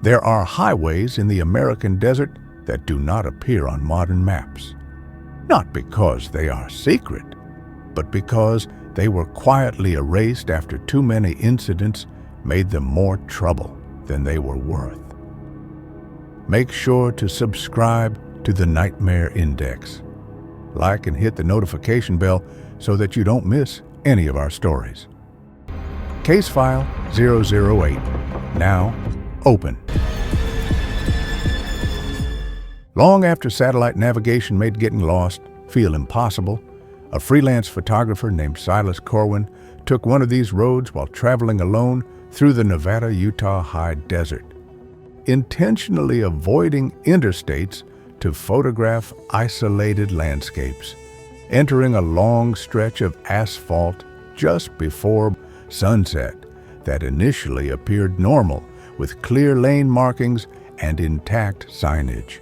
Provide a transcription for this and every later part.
There are highways in the American desert that do not appear on modern maps. Not because they are secret, but because they were quietly erased after too many incidents made them more trouble than they were worth. Make sure to subscribe to the Nightmare Index. Like and hit the notification bell so that you don't miss any of our stories. Case File 008, now open. Long after satellite navigation made getting lost feel impossible, a freelance photographer named Silas Corwin took one of these roads while traveling alone through the Nevada-Utah high desert, intentionally avoiding interstates to photograph isolated landscapes, entering a long stretch of asphalt just before sunset that initially appeared normal with clear lane markings and intact signage.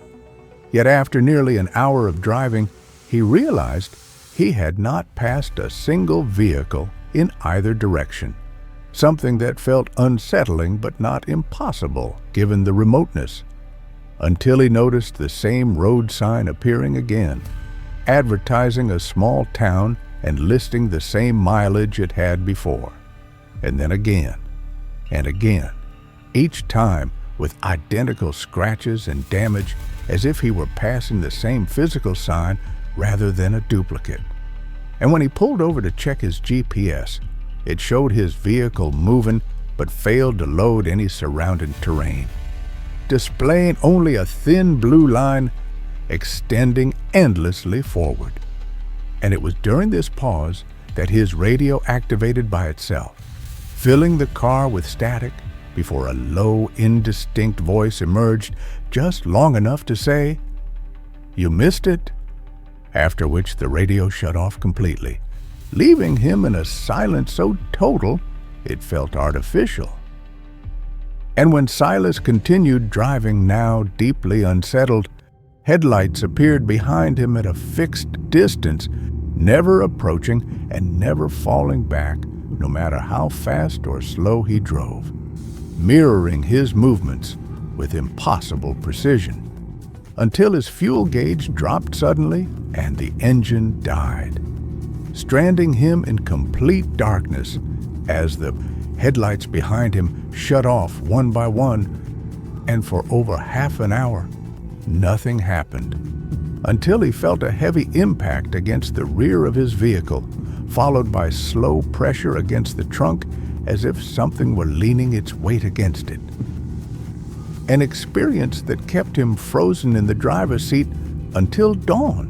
Yet after nearly an hour of driving, he realized he had not passed a single vehicle in either direction, something that felt unsettling but not impossible given the remoteness, until he noticed the same road sign appearing again, advertising a small town and listing the same mileage it had before, and then again and again, each time with identical scratches and damage as if he were passing the same physical sign rather than a duplicate. And when he pulled over to check his GPS, it showed his vehicle moving but failed to load any surrounding terrain, displaying only a thin blue line extending endlessly forward. And it was during this pause that his radio activated by itself, filling the car with static before a low, indistinct voice emerged just long enough to say, "You missed it," after which the radio shut off completely, leaving him in a silence so total it felt artificial. And when Silas continued driving, now deeply unsettled, headlights appeared behind him at a fixed distance, never approaching and never falling back, no matter how fast or slow he drove, mirroring his movements with impossible precision, until his fuel gauge dropped suddenly and the engine died, stranding him in complete darkness as the headlights behind him shut off one by one, and for over half an hour, nothing happened, until he felt a heavy impact against the rear of his vehicle, followed by slow pressure against the trunk as if something were leaning its weight against it. An experience that kept him frozen in the driver's seat until dawn,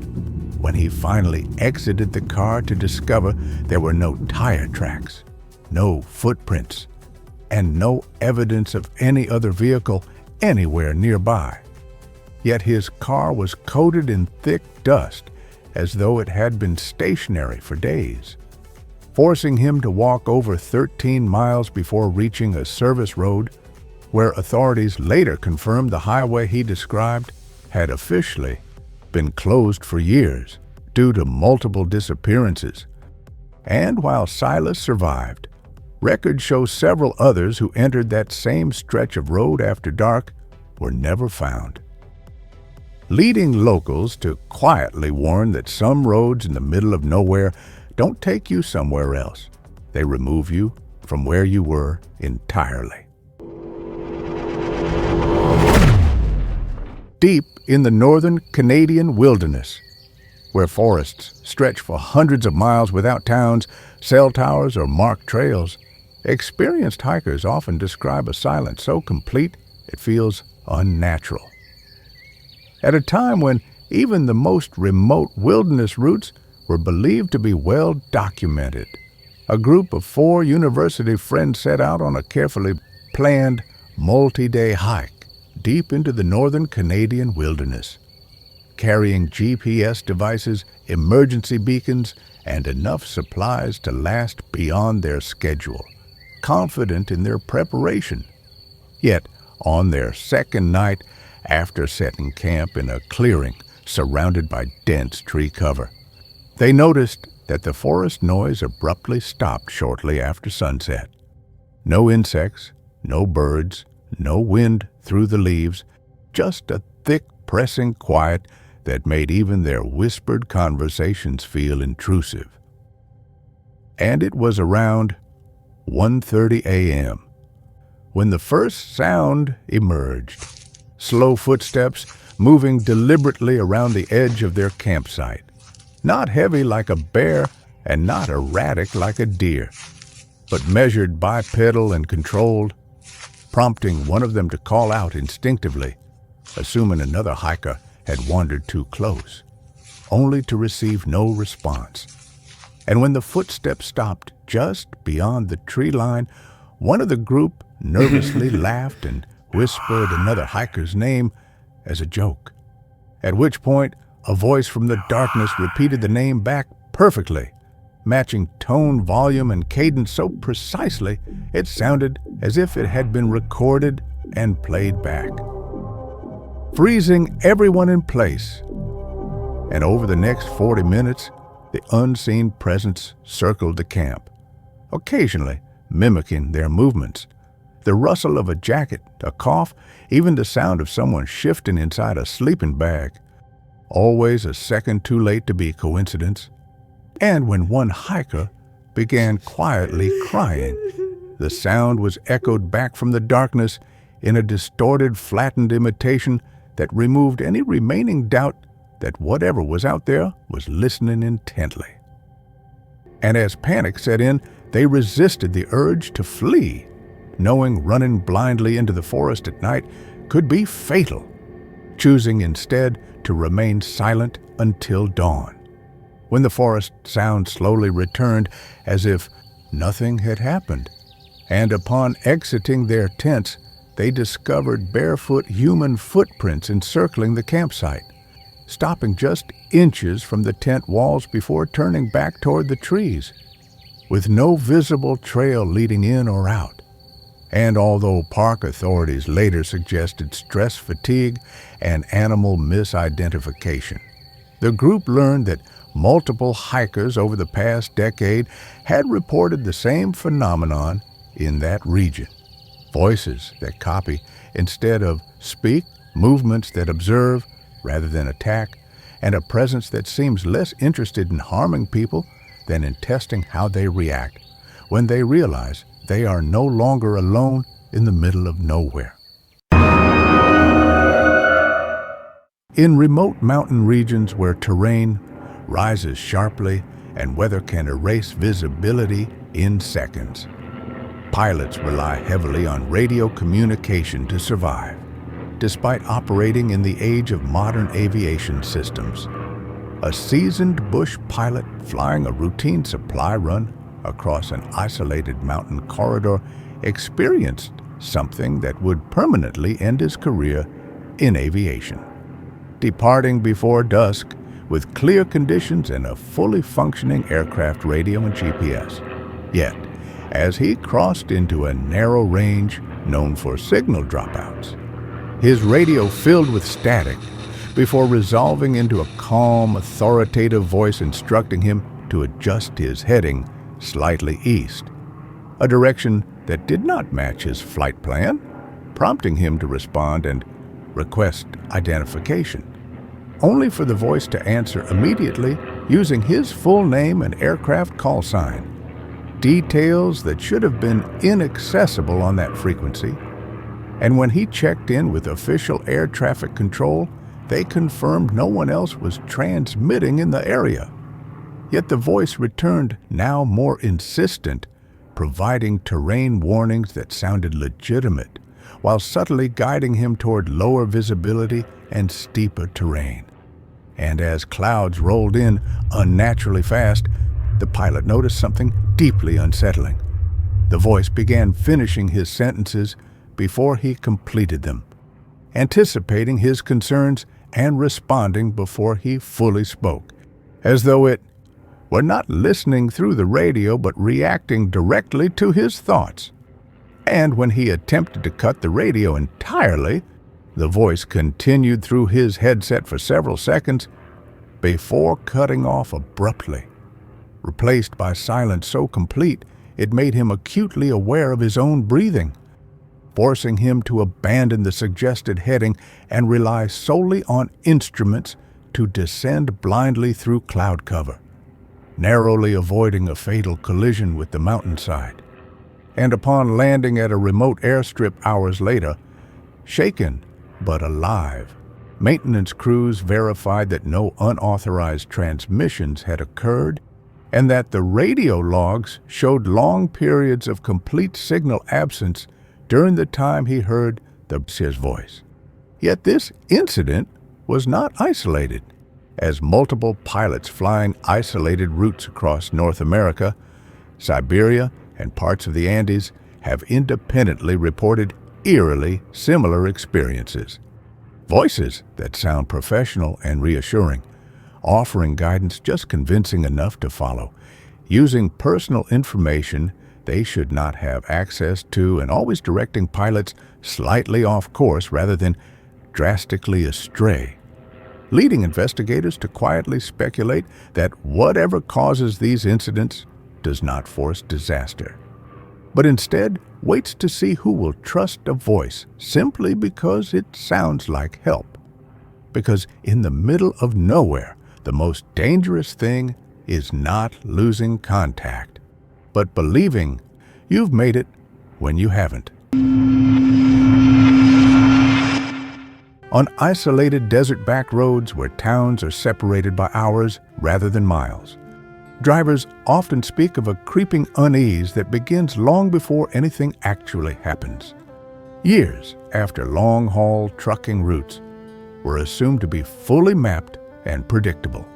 when he finally exited the car to discover there were no tire tracks, no footprints, and no evidence of any other vehicle anywhere nearby. Yet his car was coated in thick dust as though it had been stationary for days, forcing him to walk over 13 miles before reaching a service road where authorities later confirmed the highway he described had officially been closed for years due to multiple disappearances. And while Silas survived, records show several others who entered that same stretch of road after dark were never found, leading locals to quietly warn that some roads in the middle of nowhere don't take you somewhere else. They remove you from where you were entirely. Deep in the northern Canadian wilderness, where forests stretch for hundreds of miles without towns, cell towers, or marked trails, experienced hikers often describe a silence so complete it feels unnatural. At a time when even the most remote wilderness routes were believed to be well documented, a group of 4 university friends set out on a carefully planned multi-day hike deep into the northern Canadian wilderness, carrying GPS devices, emergency beacons, and enough supplies to last beyond their schedule, confident in their preparation. Yet, on their second night, after setting camp in a clearing surrounded by dense tree cover, they noticed that the forest noise abruptly stopped shortly after sunset. No insects, no birds, no wind through the leaves, just a thick, pressing quiet that made even their whispered conversations feel intrusive. And it was around 1:30 a.m. when the first sound emerged. Slow footsteps moving deliberately around the edge of their campsite. Not heavy like a bear and not erratic like a deer, but measured bipedal and controlled, prompting one of them to call out instinctively, assuming another hiker had wandered too close, only to receive no response. And when the footsteps stopped just beyond the tree line, one of the group nervously laughed and whispered another hiker's name as a joke, at which point a voice from the darkness repeated the name back perfectly, matching tone, volume, and cadence so precisely it sounded as if it had been recorded and played back, freezing everyone in place. And over the next 40 minutes, the unseen presence circled the camp, occasionally mimicking their movements. The rustle of a jacket, a cough, even the sound of someone shifting inside a sleeping bag. Always a second too late to be coincidence. And when one hiker began quietly crying, the sound was echoed back from the darkness in a distorted, flattened imitation that removed any remaining doubt that whatever was out there was listening intently. And as panic set in, they resisted the urge to flee, knowing running blindly into the forest at night could be fatal, choosing instead to remain silent until dawn, when the forest sound slowly returned as if nothing had happened. And upon exiting their tents, they discovered barefoot human footprints encircling the campsite, stopping just inches from the tent walls before turning back toward the trees, with no visible trail leading in or out. And although park authorities later suggested stress fatigue and animal misidentification, the group learned that multiple hikers over the past decade had reported the same phenomenon in that region. Voices that copy instead of speak, movements that observe rather than attack, and a presence that seems less interested in harming people than in testing how they react when they realize they are no longer alone in the middle of nowhere. In remote mountain regions where terrain rises sharply and weather can erase visibility in seconds, pilots rely heavily on radio communication to survive, despite operating in the age of modern aviation systems. A seasoned bush pilot flying a routine supply run across an isolated mountain corridor experienced something that would permanently end his career in aviation. Departing before dusk with clear conditions and a fully functioning aircraft radio and GPS. Yet, as he crossed into a narrow range known for signal dropouts, his radio filled with static before resolving into a calm, authoritative voice instructing him to adjust his heading slightly east, a direction that did not match his flight plan, prompting him to respond and request identification, only for the voice to answer immediately using his full name and aircraft call sign, details that should have been inaccessible on that frequency. And when he checked in with official air traffic control, they confirmed no one else was transmitting in the area. Yet the voice returned, now more insistent, providing terrain warnings that sounded legitimate, while subtly guiding him toward lower visibility and steeper terrain. And as clouds rolled in unnaturally fast, the pilot noticed something deeply unsettling. The voice began finishing his sentences before he completed them, anticipating his concerns and responding before he fully spoke, as though it were not listening through the radio but reacting directly to his thoughts. And when he attempted to cut the radio entirely, the voice continued through his headset for several seconds before cutting off abruptly, replaced by silence so complete it made him acutely aware of his own breathing. forcing him to abandon the suggested heading and rely solely on instruments to descend blindly through cloud cover, narrowly avoiding a fatal collision with the mountainside. And upon landing at a remote airstrip hours later, shaken but alive, maintenance crews verified that no unauthorized transmissions had occurred and that the radio logs showed long periods of complete signal absence during the time he heard his voice. Yet this incident was not isolated, as multiple pilots flying isolated routes across North America, Siberia, and parts of the Andes have independently reported eerily similar experiences. Voices that sound professional and reassuring, offering guidance just convincing enough to follow, using personal information they should not have access to, and always directing pilots slightly off course rather than drastically astray, leading investigators to quietly speculate that whatever causes these incidents does not force disaster, but instead waits to see who will trust a voice simply because it sounds like help. Because in the middle of nowhere, the most dangerous thing is not losing contact, but believing you've made it when you haven't. On isolated desert back roads where towns are separated by hours rather than miles, drivers often speak of a creeping unease that begins long before anything actually happens. Years after long-haul trucking routes were assumed to be fully mapped and predictable,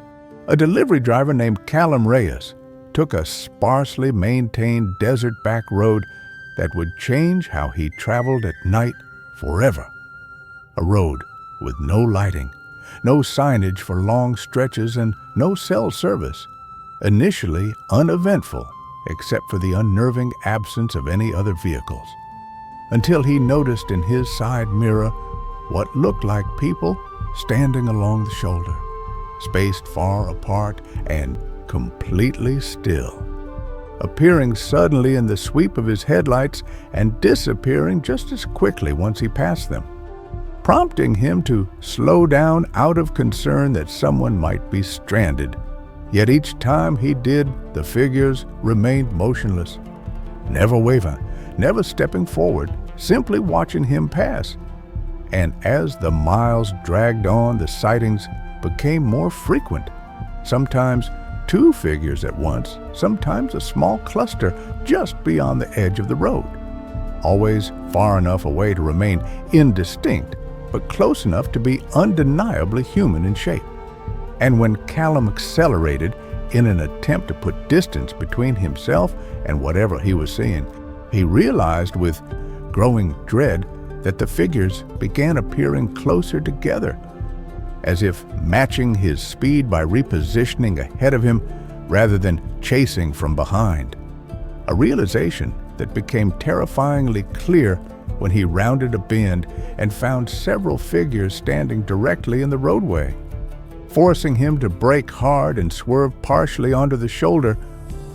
a delivery driver named Callum Reyes took a sparsely maintained desert back road that would change how he traveled at night forever. A road with no lighting, no signage for long stretches, and no cell service. Initially uneventful, except for the unnerving absence of any other vehicles, until he noticed in his side mirror what looked like people standing along the shoulder, spaced far apart and completely still, appearing suddenly in the sweep of his headlights and disappearing just as quickly once he passed them, prompting him to slow down out of concern that someone might be stranded. Yet each time he did, the figures remained motionless, never wavering, never stepping forward, simply watching him pass. And as the miles dragged on, the sightings became more frequent. Sometimes two figures at once, sometimes a small cluster just beyond the edge of the road, always far enough away to remain indistinct, but close enough to be undeniably human in shape. And when Callum accelerated in an attempt to put distance between himself and whatever he was seeing, he realized with growing dread that the figures began appearing closer together, as if matching his speed by repositioning ahead of him rather than chasing from behind. A realization that became terrifyingly clear when he rounded a bend and found several figures standing directly in the roadway, forcing him to brake hard and swerve partially onto the shoulder,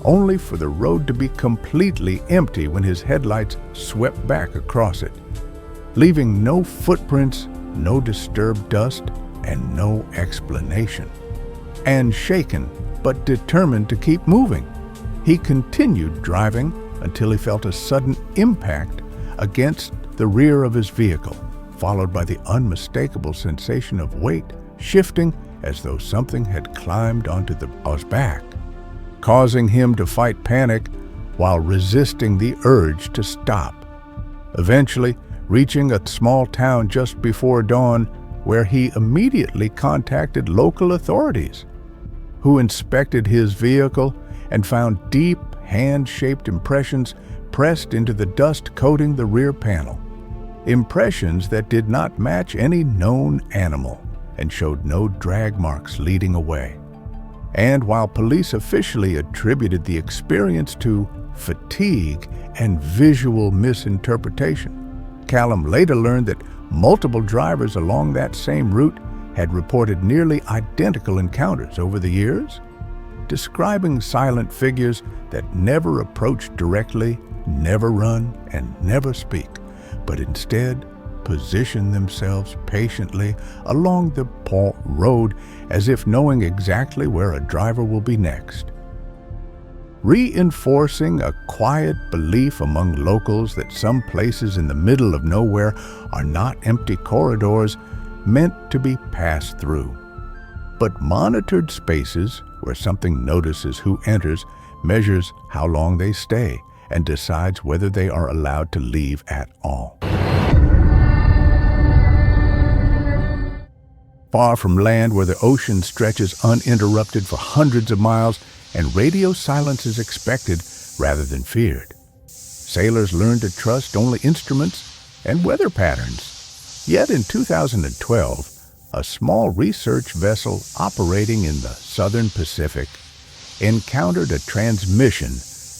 only for the road to be completely empty when his headlights swept back across it, leaving no footprints, no disturbed dust, and no explanation. And shaken, but determined to keep moving, he continued driving until he felt a sudden impact against the rear of his vehicle, followed by the unmistakable sensation of weight shifting as though something had climbed onto the car's back, causing him to fight panic while resisting the urge to stop. Eventually, reaching a small town just before dawn, where he immediately contacted local authorities, who inspected his vehicle and found deep, hand-shaped impressions pressed into the dust coating the rear panel. Impressions that did not match any known animal and showed no drag marks leading away. And while police officially attributed the experience to fatigue and visual misinterpretation, Callum later learned that multiple drivers along that same route had reported nearly identical encounters over the years, describing silent figures that never approach directly, never run, and never speak, but instead position themselves patiently along the road as if knowing exactly where a driver will be next. Reinforcing a quiet belief among locals that some places in the middle of nowhere are not empty corridors meant to be passed through, but monitored spaces where something notices who enters, measures how long they stay, and decides whether they are allowed to leave at all. Far from land where the ocean stretches uninterrupted for hundreds of miles and radio silence is expected rather than feared, sailors learn to trust only instruments and weather patterns. Yet in 2012, a small research vessel operating in the southern Pacific encountered a transmission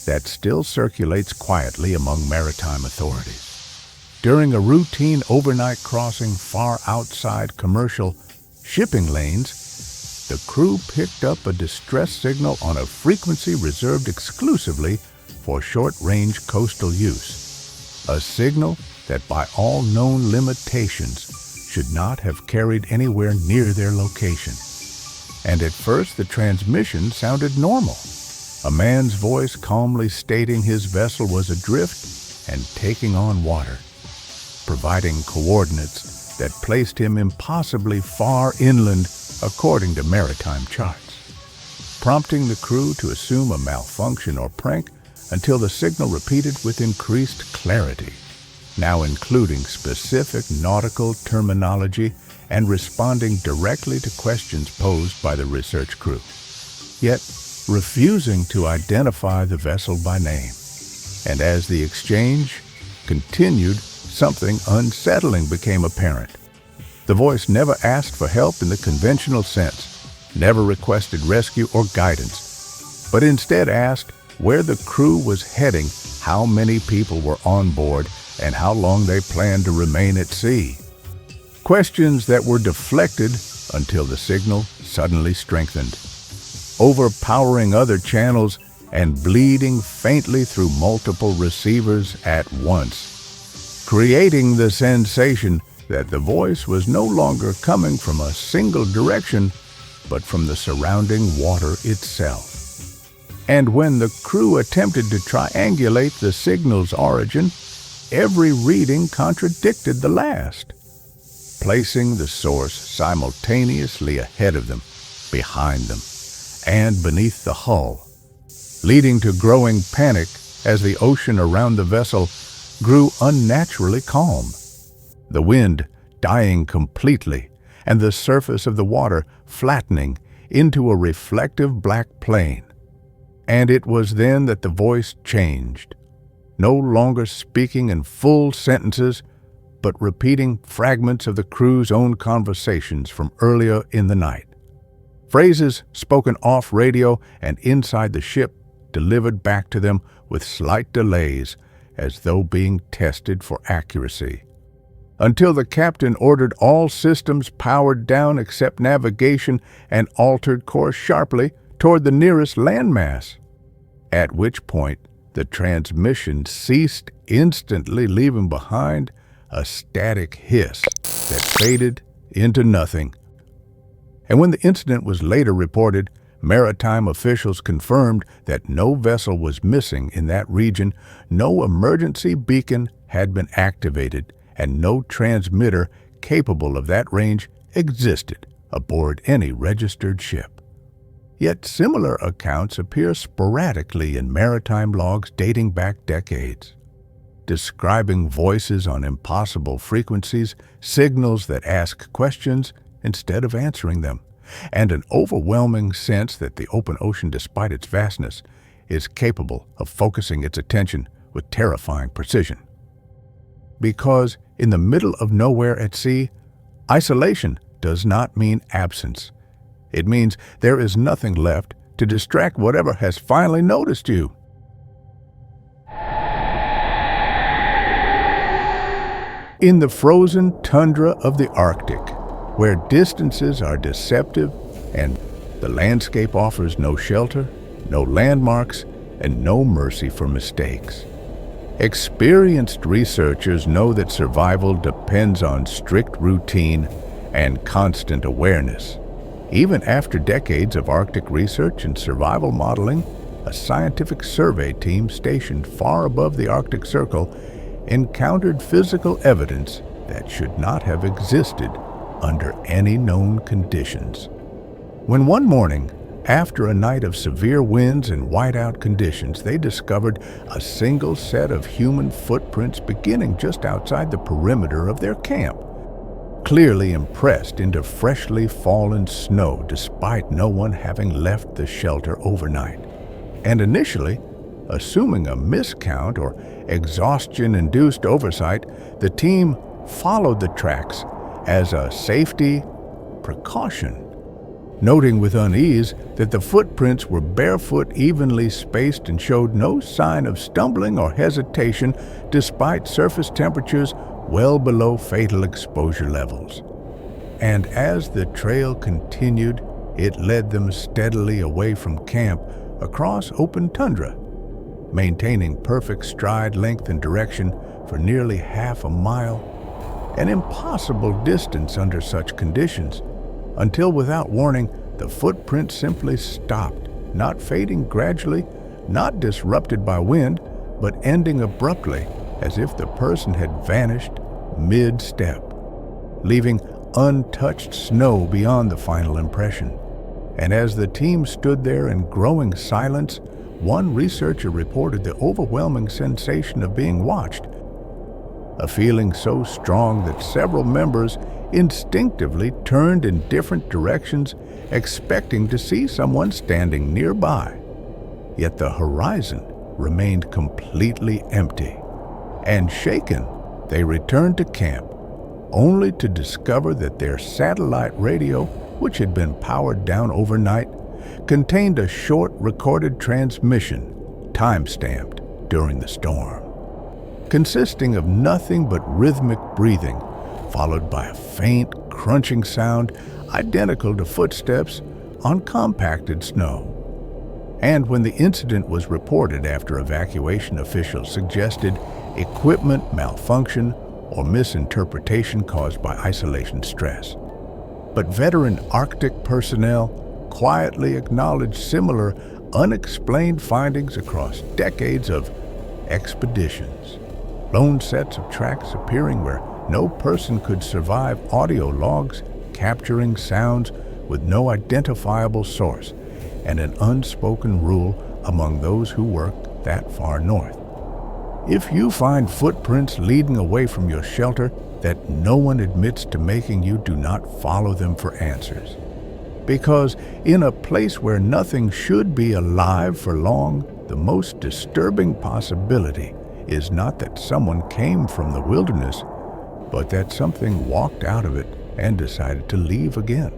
that still circulates quietly among maritime authorities. During a routine overnight crossing far outside commercial shipping lanes, the crew picked up a distress signal on a frequency reserved exclusively for short-range coastal use, a signal that by all known limitations should not have carried anywhere near their location. And at first the transmission sounded normal, a man's voice calmly stating his vessel was adrift and taking on water, providing coordinates that placed him impossibly far inland according to maritime charts, prompting the crew to assume a malfunction or prank until the signal repeated with increased clarity, now including specific nautical terminology and responding directly to questions posed by the research crew, yet refusing to identify the vessel by name. And as the exchange continued, something unsettling became apparent. The voice never asked for help in the conventional sense, never requested rescue or guidance, but instead asked where the crew was heading, how many people were on board, and how long they planned to remain at sea. Questions that were deflected until the signal suddenly strengthened, overpowering other channels and bleeding faintly through multiple receivers at once, creating the sensation that the voice was no longer coming from a single direction, but from the surrounding water itself. And when the crew attempted to triangulate the signal's origin, every reading contradicted the last, placing the source simultaneously ahead of them, behind them, and beneath the hull, leading to growing panic as the ocean around the vessel grew unnaturally calm, the wind dying completely and the surface of the water flattening into a reflective black plain. And it was then that the voice changed, no longer speaking in full sentences, but repeating fragments of the crew's own conversations from earlier in the night. Phrases spoken off radio and inside the ship delivered back to them with slight delays, as though being tested for accuracy, until the captain ordered all systems powered down except navigation and altered course sharply toward the nearest landmass, at which point the transmission ceased instantly, leaving behind a static hiss that faded into nothing. And when the incident was later reported, maritime officials confirmed that no vessel was missing in that region, no emergency beacon had been activated, and no transmitter capable of that range existed aboard any registered ship. Yet similar accounts appear sporadically in maritime logs dating back decades, describing voices on impossible frequencies, signals that ask questions instead of answering them, and an overwhelming sense that the open ocean, despite its vastness, is capable of focusing its attention with terrifying precision. Because in the middle of nowhere at sea, isolation does not mean absence. It means there is nothing left to distract whatever has finally noticed you. In the frozen tundra of the Arctic, where distances are deceptive and the landscape offers no shelter, no landmarks, and no mercy for mistakes, Experienced researchers know that survival depends on strict routine and constant awareness. Even after decades of Arctic research and survival modeling, a scientific survey team stationed far above the Arctic Circle encountered physical evidence that should not have existed under any known conditions. When one morning, after a night of severe winds and whiteout conditions, they discovered a single set of human footprints beginning just outside the perimeter of their camp, clearly impressed into freshly fallen snow despite no one having left the shelter overnight. And initially, assuming a miscount or exhaustion-induced oversight, the team followed the tracks as a safety precaution, noting with unease that the footprints were barefoot, evenly spaced, and showed no sign of stumbling or hesitation despite surface temperatures well below fatal exposure levels. And as the trail continued, it led them steadily away from camp across open tundra, maintaining perfect stride length and direction for nearly half a mile, an impossible distance under such conditions, until without warning, the footprint simply stopped, not fading gradually, not disrupted by wind, but ending abruptly as if the person had vanished mid-step, leaving untouched snow beyond the final impression. And as the team stood there in growing silence, one researcher reported the overwhelming sensation of being watched, a feeling so strong that several members instinctively turned in different directions, expecting to see someone standing nearby. Yet the horizon remained completely empty. And shaken, they returned to camp, only to discover that their satellite radio, which had been powered down overnight, contained a short recorded transmission, time-stamped during the storm, consisting of nothing but rhythmic breathing, followed by a faint, crunching sound identical to footsteps on compacted snow. And when the incident was reported after evacuation officials suggested equipment malfunction or misinterpretation caused by isolation stress. But veteran Arctic personnel quietly acknowledged similar unexplained findings across decades of expeditions. Lone sets of tracks appearing where no person could survive, audio logs capturing sounds with no identifiable source, and an unspoken rule among those who work that far north. If you find footprints leading away from your shelter that no one admits to making, you do not follow them for answers. Because in a place where nothing should be alive for long, the most disturbing possibility is not that someone came from the wilderness, but that something walked out of it and decided to leave again.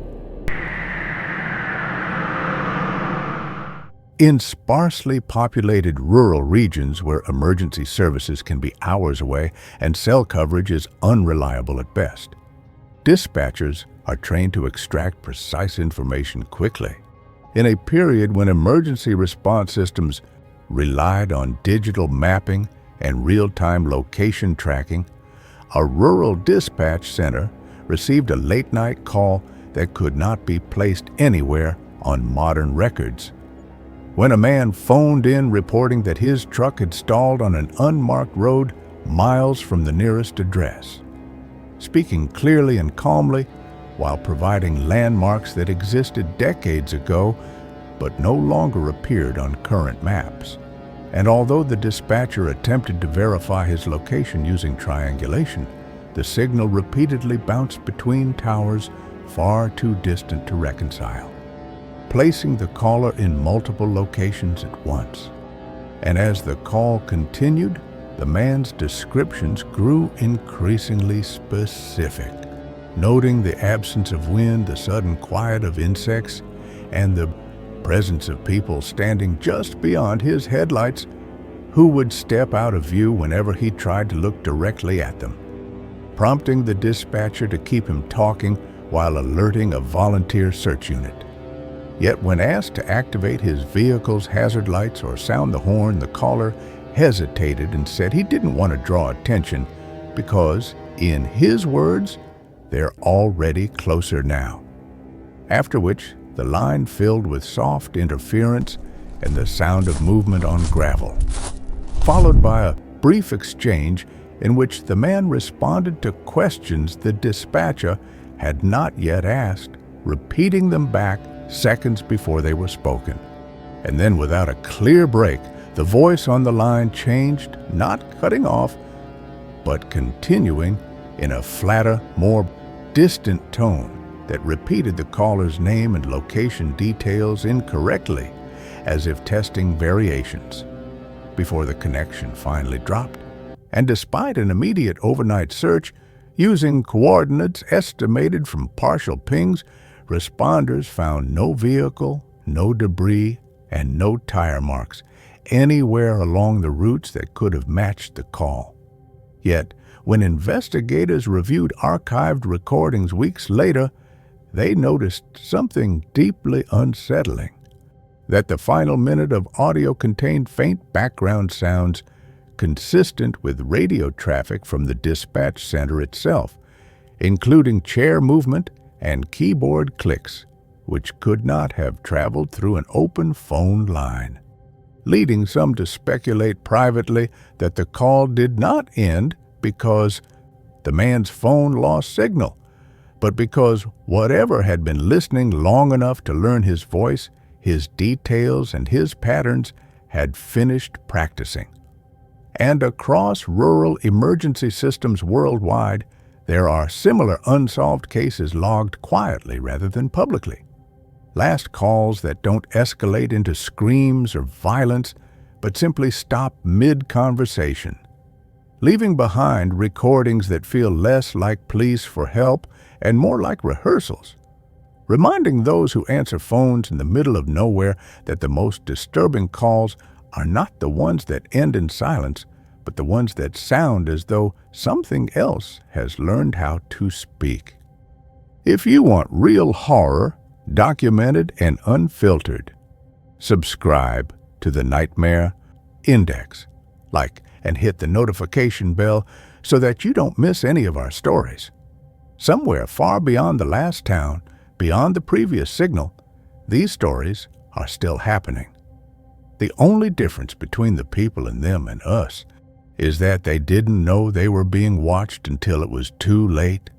In sparsely populated rural regions where emergency services can be hours away and cell coverage is unreliable at best, dispatchers are trained to extract precise information quickly. In a period when emergency response systems relied on digital mapping and real-time location tracking, a rural dispatch center received a late-night call that could not be placed anywhere on modern records. When a man phoned in reporting that his truck had stalled on an unmarked road miles from the nearest address, speaking clearly and calmly while providing landmarks that existed decades ago but no longer appeared on current maps. And although the dispatcher attempted to verify his location using triangulation, the signal repeatedly bounced between towers far too distant to reconcile, placing the caller in multiple locations at once. And as the call continued, the man's descriptions grew increasingly specific, noting the absence of wind, the sudden quiet of insects, and the presence of people standing just beyond his headlights who would step out of view whenever he tried to look directly at them, prompting the dispatcher to keep him talking while alerting a volunteer search unit. Yet when asked to activate his vehicle's hazard lights or sound the horn, the caller hesitated and said he didn't want to draw attention because, in his words, they're already closer now. After which, the line filled with soft interference and the sound of movement on gravel, followed by a brief exchange in which the man responded to questions the dispatcher had not yet asked, repeating them back seconds before they were spoken. And then, without a clear break, the voice on the line changed, not cutting off, but continuing in a flatter, more distant tone that repeated the caller's name and location details incorrectly, as if testing variations, before the connection finally dropped. And despite an immediate overnight search, using coordinates estimated from partial pings, responders found no vehicle, no debris, and no tire marks anywhere along the routes that could have matched the call. Yet, when investigators reviewed archived recordings weeks later, they noticed something deeply unsettling. That the final minute of audio contained faint background sounds consistent with radio traffic from the dispatch center itself, including chair movement and keyboard clicks, which could not have traveled through an open phone line, leading some to speculate privately that the call did not end because the man's phone lost signal, but because whatever had been listening long enough to learn his voice, his details, and his patterns had finished practicing. And across rural emergency systems worldwide, there are similar unsolved cases logged quietly rather than publicly. Last calls that don't escalate into screams or violence, but simply stop mid-conversation, leaving behind recordings that feel less like pleas for help and more like rehearsals, reminding those who answer phones in the middle of nowhere that the most disturbing calls are not the ones that end in silence, but the ones that sound as though something else has learned how to speak. If you want real horror, documented and unfiltered, subscribe to the Nightmare Index. Like and hit the notification bell so that you don't miss any of our stories. Somewhere far beyond the last town, beyond the previous signal, these stories are still happening. The only difference between the people in them and us is that they didn't know they were being watched until it was too late.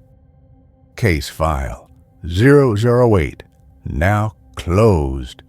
Case file 008, now closed.